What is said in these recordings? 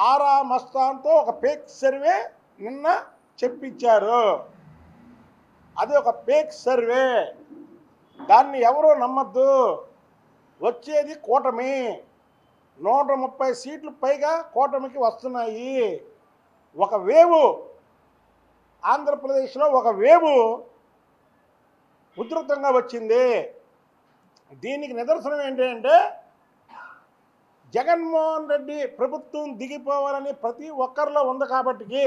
ఆరా మస్తాన్తో ఒక fake survey నిన్న చెప్పించారు. అది ఒక ఫేక్ సర్వే, దాన్ని ఎవరూ నమ్మద్దు. వచ్చేది కూటమి, 130 సీట్లు పైగా కూటమికి వస్తున్నాయి. ఒక వేవు ఆంధ్రప్రదేశ్లో ఒక వేవు ఉధృతంగా వచ్చింది. దీనికి నిదర్శనం ఏంటంటే జగన్మోహన్ రెడ్డి ప్రభుత్వం దిగిపోవాలని ప్రతి ఒక్కరిలో ఉంది. కాబట్టి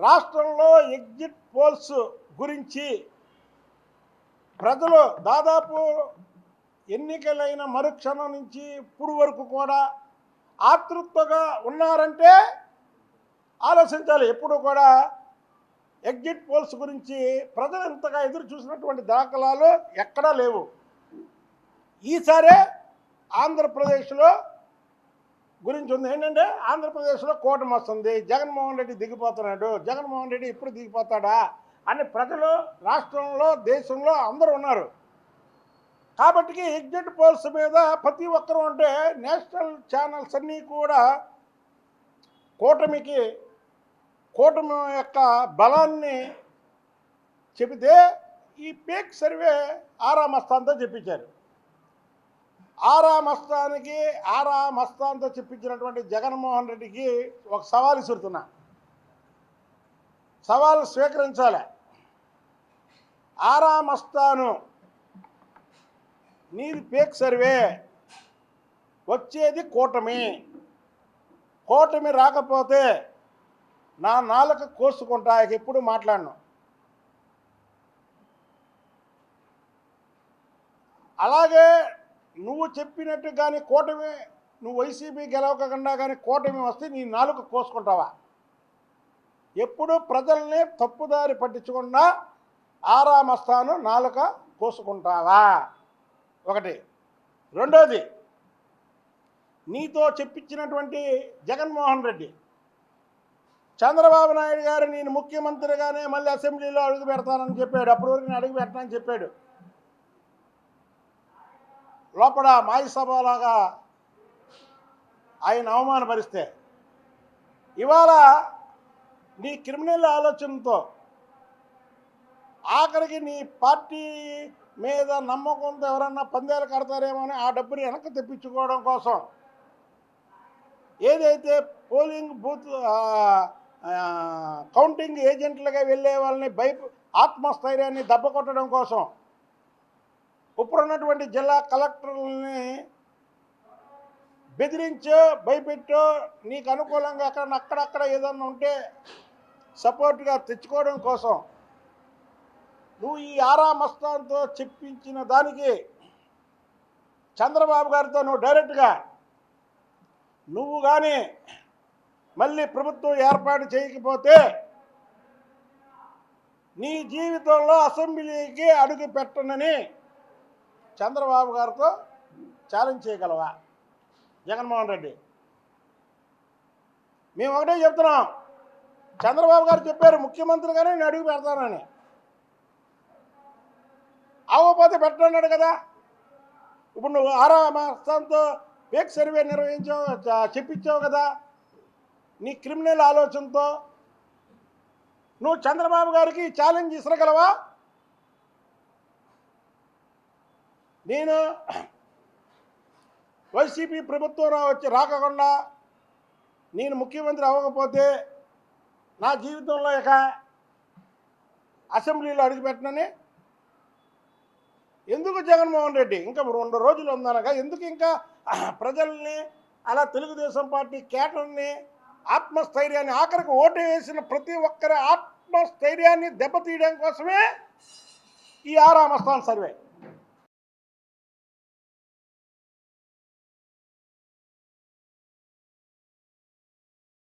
రాష్ట్రంలో ఎగ్జిట్ పోల్స్ గురించి ప్రజలు దాదాపు ఎన్నికలైన మరుక్షణం నుంచి ఇప్పుడు వరకు కూడా ఆతృతగా ఉన్నారంటే ఆలోచించాలి. ఎప్పుడు కూడా ఎగ్జిట్ పోల్స్ గురించి ప్రజలు ఇంతగా ఎదురు చూసినటువంటి దాఖలాలు ఎక్కడా లేవు. ఈసారే ఆంధ్రప్రదేశ్లో గురించి ఉంది. ఏంటంటే ఆంధ్రప్రదేశ్లో కూటమి వస్తుంది, జగన్మోహన్ రెడ్డి దిగిపోతున్నాడు, జగన్మోహన్ రెడ్డి ఇప్పుడు దిగిపోతాడా అని ప్రజలు రాష్ట్రంలో దేశంలో అందరూ ఉన్నారు. కాబట్టి ఎగ్జిట్ పోల్స్ మీద ప్రతి ఒక్కరూ అంటే నేషనల్ ఛానల్స్ అన్నీ కూడా కూటమి యొక్క బలాన్ని చెబితే ఈ ఫేక్ సర్వే ఆరా మస్తాన్తో చెప్పించారు. ఆరా మస్తాన్తో చెప్పించినటువంటి జగన్మోహన్ రెడ్డికి ఒక సవాల్ విసురుతున్నా. సవాలు స్వీకరించాలి. ఆరా మస్తాను, నీది ఫేక్ సర్వే, వచ్చేది కూటమి రాకపోతే నా నాలుక కోసుకుంటా, ఎప్పుడు మాట్లాడను. అలాగే నువ్వు చెప్పినట్టు కానీ కూటమి, నువ్వు వైసీపీ గెలవకుండా కానీ కూటమి వస్తే నీ నాలుక కోసుకుంటావా? ఎప్పుడు ప్రజల్ని తప్పుదారి పట్టించకుండా ఆరా మస్తాను నాలుక కోసుకుంటావా? ఒకటి. రెండోది, నీతో చెప్పించినటువంటి జగన్మోహన్ రెడ్డి, చంద్రబాబు నాయుడు గారు నేను ముఖ్యమంత్రిగానే మళ్ళీ అసెంబ్లీలో అడుగు పెడతానని చెప్పాడు. అప్పటి వరకు నేను అడుగు పెట్టనని చెప్పాడు. లోపల మాయసభలాగా ఆయన అవమానపరిస్తే, ఇవాళ నీ క్రిమినల్ ఆలోచనతో ఆఖరికి నీ పార్టీ మీద నమ్మకంతో ఎవరన్నా పందేలు కడతారేమో అని ఆ డబ్బుని వెనక్కి తెప్పించుకోవడం కోసం ఏదైతే పోలింగ్ బూత్ కౌంటింగ్ ఏజెంట్లుగా వెళ్ళే వాళ్ళని ఆత్మస్థైర్యాన్ని దెబ్బకొట్టడం కోసం ఇప్పుడున్నటువంటి జిల్లా కలెక్టర్లని బెదిరించో భయపెట్టో నీకు అనుకూలంగా అక్కడక్కడ ఏదన్నా ఉంటే సపోర్ట్గా తెచ్చుకోవడం కోసం నువ్వు ఈ ఆరా మస్తాన్తో చెప్పించిన దానికి చంద్రబాబు గారితో నువ్వు డైరెక్ట్గా నువ్వు కానీ మళ్ళీ ప్రభుత్వం ఏర్పాటు చేయకపోతే నీ జీవితంలో అసెంబ్లీకి అడుగు పెట్టనని చంద్రబాబు గారితో ఛాలెంజ్ చేయగలవా జగన్మోహన్ రెడ్డి? మేము ఒకటే చెప్తున్నాం, చంద్రబాబు గారు చెప్పారు ముఖ్యమంత్రిగానే నేను అడుగు పెడతానని. అవ్వకపోతే పెట్టన్నాడు కదా. ఇప్పుడు నువ్వు ఆరా మస్తాన్తో ఫేక్ సర్వే చెప్పించావు కదా. నీ క్రిమినల్ ఆలోచనతో నువ్వు చంద్రబాబు గారికి ఛాలెంజ్ ఇసరగలవా? నేను వైసీపీ ప్రభుత్వం రాకుండా నేను ముఖ్యమంత్రి అవ్వకపోతే నా జీవితంలో ఇక అసెంబ్లీలో అడుగుపెట్టనని ఎందుకు జగన్మోహన్ రెడ్డి ఇంకా 2 రోజులు ఉందనగా ఎందుకు ఇంకా ప్రజల్ని అలా తెలుగుదేశం పార్టీ కేటర్ని ఆత్మస్థైర్యాన్ని ఆఖరికి ఓటు వేసిన ప్రతి ఒక్కరి ఆత్మస్థైర్యాన్ని దెబ్బతీయడం కోసమే ఈ ఆరా మస్తాన్ సర్వే.